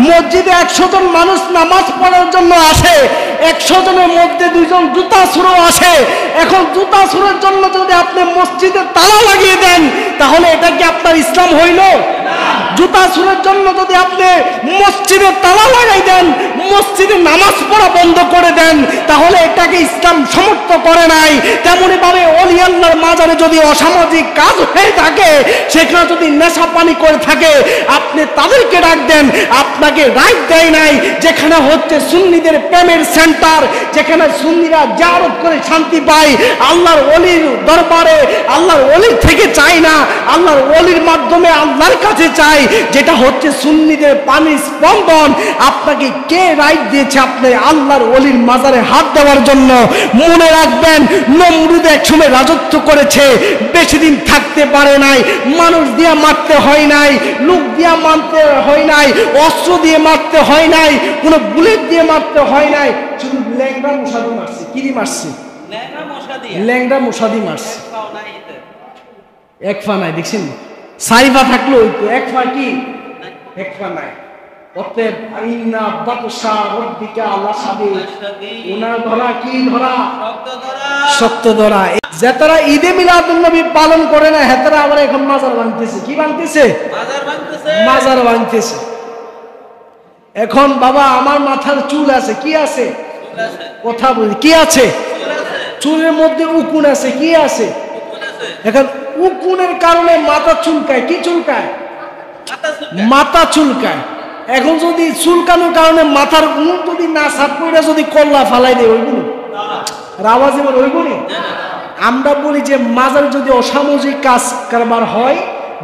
মসজিদে 100 জন মানুষ নামাজ পড়ার জন্য আসে, 100 জনের মধ্যে 2 জন জুতা ছুঁড়ো আসে। এখন জুতা ছুঁড়োর জন্য যদি আপনি মসজিদে তালা লাগিয়ে দেন, তাহলে এটা কি আপনার ইসলাম হইল? জুতা ছুঁড়োর জন্য যদি আপনি মসজিদে তালা লাগাই দেন, মসজিদে নামাজ পড়া বন্ধ করে দেন, তাহলে এটাকে ইসলাম সমর্থ করে নাই। তেমনি ভাবে ওলি আল্লাহর মাজারে যদি অসামাজিক কাজ হয়ে থাকে, সেখানে যদি নেশা পানি করে থাকে, আপনি তাদেরকে ডাক দেন, আপনাকে রাইট দেয় নাই। যেখানে হচ্ছে সুন্নিদের প্রেমের সেন্টার, যেখানে সুন্নিরা জিয়ারত করে শান্তি পায়, আল্লাহর ওলির দরবারে আল্লাহর ওলির থেকে চাই না, আল্লাহর ওলির মাধ্যমে আল্লাহর কাছে চাই, যেটা হচ্ছে সুন্নিদের পানির স্পন্দন। আপনাকে কে রাইট দিয়েছে আপনি আল্লাহর ওলির মাজারে হাত দেওয়ার জন্য? মনে রাখবেন, নমরুদ একসময় রাজত্ব করেছে, বেশি দিন থাকতে পারে নাই। মানুষ দিয়ে মারতে হয় নাই, লোক দিয়ে মারতে হয় নাই, অস্ত্র দিয়ে মারতে হয় নাই, কোনো বুলেট দিয়ে মারতে হয় নাই, শুধু ল্যাংড়া মশা দিয়ে মারছে। কি দিয়ে মারছে? ল্যাংড়া মশা দিয়ে মারছে। এক ফা নাই, দেখছেন? সাইবা থাকলো তো এক ফা কি? এক ফা নাই। অতএব আইনা বাতশা রব্বিকা লাশাদীদ, ওনার ধরা কি ধরা? শক্ত ধরা। যারা ঈদে মিলাদুন নবী পালন করে না, হেতারা আবার এখন মাজার ভাঙতেছে। কি ভাঙতেছে? মাজার ভাঙতেছে। এখন বাবা, আমার মাথার চুল আছে, কি আছে? কথা বলি, কি আছে? চুলের মধ্যে উকুন আছে, কি আছে? এখন উকুনের কারণে মাথা চুলকায়। কি চুলকায়? মাথা চুলকায়। এখন যদি চুলকানোর কারণে মাথার উন যদি না সাফ করে যদি কল্লা ফালাই দেয়, ওইগুলো আওয়াজ এবার ওইগুলি। আমরা বলি যে মাজার যদি অসামাজিক কাজ কারবার হয়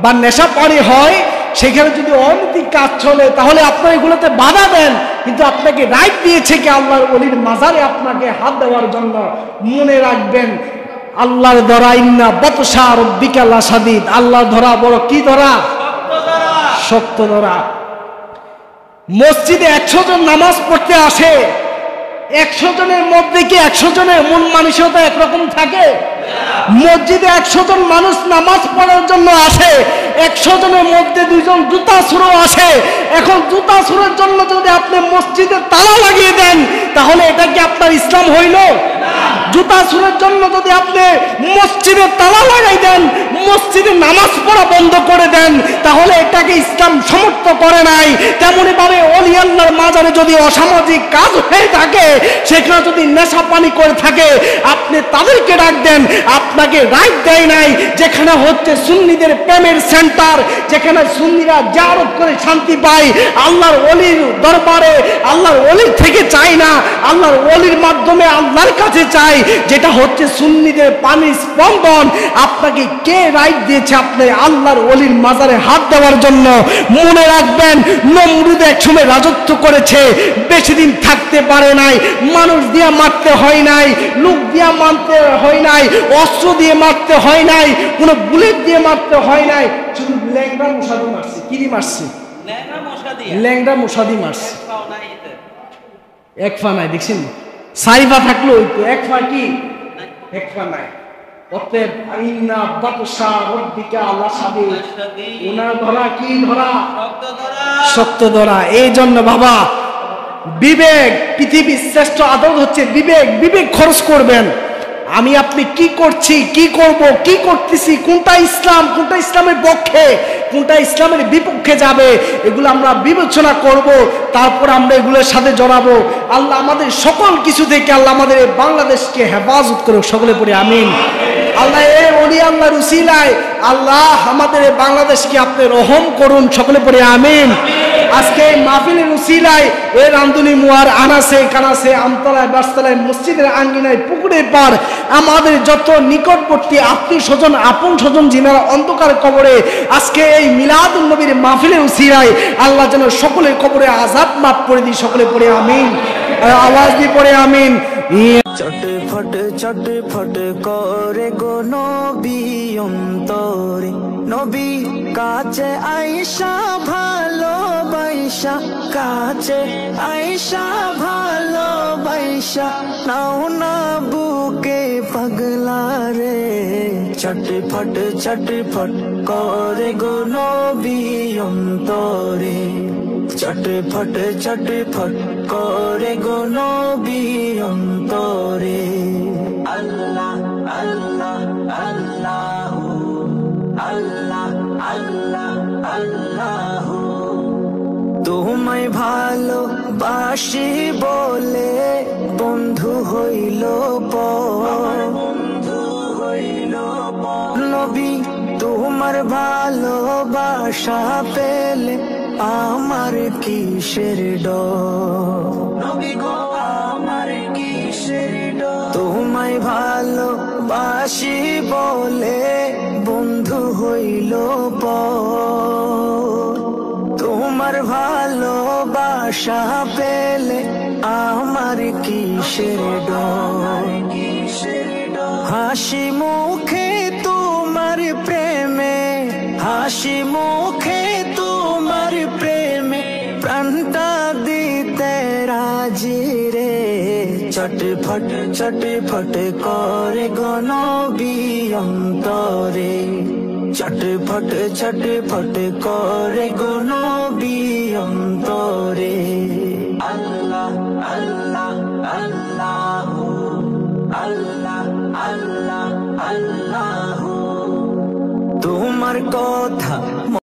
বা নেশা পানি হয়, সেখানে যদি অনৈতিক কাজ চলে, তাহলে আপনারা এগুলোতে বাধা দেন। কিন্তু আপনাকে রাইট দিয়েছে কি আল্লাহর ওলির মাজারে আপনাকে হাত দেওয়ার জন্য। মনে রাখবেন, আল্লাহর ধরা ইন্না বাতশা রব্বিকা লাশাদীদ, আল্লাহর ধরা বড় কি ধরা? শক্ত ধরা। মসজিদে 100 জন নামাজ পড়তে আসে, 100 জনের মধ্যে কি 100 জনের মন মানসিকতা একরকম থাকে? মসজিদে 100 জন মানুষ নামাজ পড়ার জন্য আসে, 100 জনের মধ্যে 2 জন জুতা ছুঁড়ো আসে। এখন জুতা ছুঁড়োর জন্য যদি আপনি মসজিদে তালা লাগিয়ে দেন, তাহলে এটা কি আপনার ইসলাম হইল? জুতা ছুঁড়োর জন্য যদি আপনি মসজিদে তালা লাগাই দেন, মসজিদে নামাজ পড়া বন্ধ করে দেন, তাহলে এটাকে ইসলাম সমর্থ করে নাই। তেমনি ভাবে ওলি আল্লাহর মাজারে যদি অসামাজিক কাজ হয়ে থাকে, সেখানে যদি নেশা পানি করে থাকে, আপনি তাদেরকে ডাক দেন, আপনাকে রাইট দেয় নাই। যেখানে হচ্ছে সুন্নিদের প্রেমের সেন্টার, যেখানে সুন্নিরা জিয়ারত করে শান্তি পায়, আল্লাহর ওলির দরবারে আল্লাহর ওলির থেকে চাই না, আল্লাহর ওলির মাধ্যমে আল্লাহর কাছে চাই, যেটা হচ্ছে সুন্নিদের পানির স্পন্দন। আপনাকে কে রাইট দিয়েছে আপনি আল্লাহর ওলির মাজারে হাত দেওয়ার জন্য? মনে রাখবেন, নমরুদ একসময় রাজত্ব করেছে, বেশি দিন থাকতে পারে নাই, মানুষ দিয়ে মারতে হয় নাই, লোক দিয়ে মারতে হয় নাই, অস্ত্র দিয়ে মারতে হয় নাই, কোনো বুলেট দিয়ে মারতে হয় নাই, শুধু ল্যাংড়া মশা দিয়ে মারছে। কি দিয়ে মারছে? ল্যাংড়া মশা দিয়ে মারছে। এক ফা নাই, দেখছেন? সাইবা থাকলো তো এক ফা কি? এক ফা নাই। অতএব আইনা বাতশা রব্বিকা লাশাদীদ, ওনার ধরা কি ধরা? শক্ত ধরা। এই জন্য বাবা, বিবেক, পৃথিবীর শ্রেষ্ঠ আদর হচ্ছে বিবেক। বিবেক খরচ করবেন। আমি আপনি কি করছি, কি করব, কি করতেছি, কোনটা ইসলাম, কোনটা ইসলামের পক্ষে, কোনটা ইসলামের বিপক্ষে যাবে, এগুলো আমরা বিবেচনা করব। তারপর আমরা এগুলোর সাথে জড়াবো। আল্লাহ আমাদের সকল কিছু থেকে আল্লাহ আমাদের এই বাংলাদেশকে হেফাজত করুক। সকলে পড়ি আমিন। আল্লাহ এই ওলি আল্লাহর উসিলায় আল্লাহ আমাদের এই বাংলাদেশকে আপনি রহম করুন। সকলে পড়ি আমিন। আজকে এই মাহফিলের উসিলায় এই রামদুলি মুয়ার আনাসে কানাসে, আমতলায়, বাসতলায়, মসজিদের আঙ্গিনায়, পুকুরের পার, আমাদের যত নিকটবর্তী আত্মীয় স্বজন, আপন স্বজন যিনারা অন্ধকার কবরে, আজকে এই মিলাদুন নবীর মাহফিলের উসিলায় আল্লাহ যেন সকলের কবরে আযাব মাফ করে দিই। সকলে পড়ে আমিন। আওয়াজ দিয়ে পড়ে আমিন। চটফট করে গো নবী অন্তরে, নবী কাছে আইসা ভালোবাসা, কাছে আইসা ভালোবাসা, নাও না বুকে পাগলা রে। চটফট করে গো নবী অন্তরে। চটফট চটফট করে গো নবী অন্তরে। আল্লাহ আল্লাহ আল্লাহ আল্লাহ আল্লাহ আল্লাহ, তোমায় ভালোবাসি বলে বন্ধু হইল পর, বন্ধু হইল পর। নবী তোমার ভালোবাসা পেলে আমার কিসের ডর, নবী গো আমার কিসের ডর। তোমায় ভালোবাসি বলে বন্ধু হইল পর, তোমার ভালোবাসা পেলে আমার কিসের ডর, কিসের ডর। হাসি মুখে তোমার প্রেমে, হাসি মুখে তোমার প্রেমে প্রাণটা দিতে রাজি রে। চটফট চটফট করে গো নবী অন্তরে, চটফট চটফট করে গো নবী অন্তরে। আল্লাহ আল্লাহ আল্লাহ আল্লাহ আল্লাহ আল্লাহ, তোমার কথা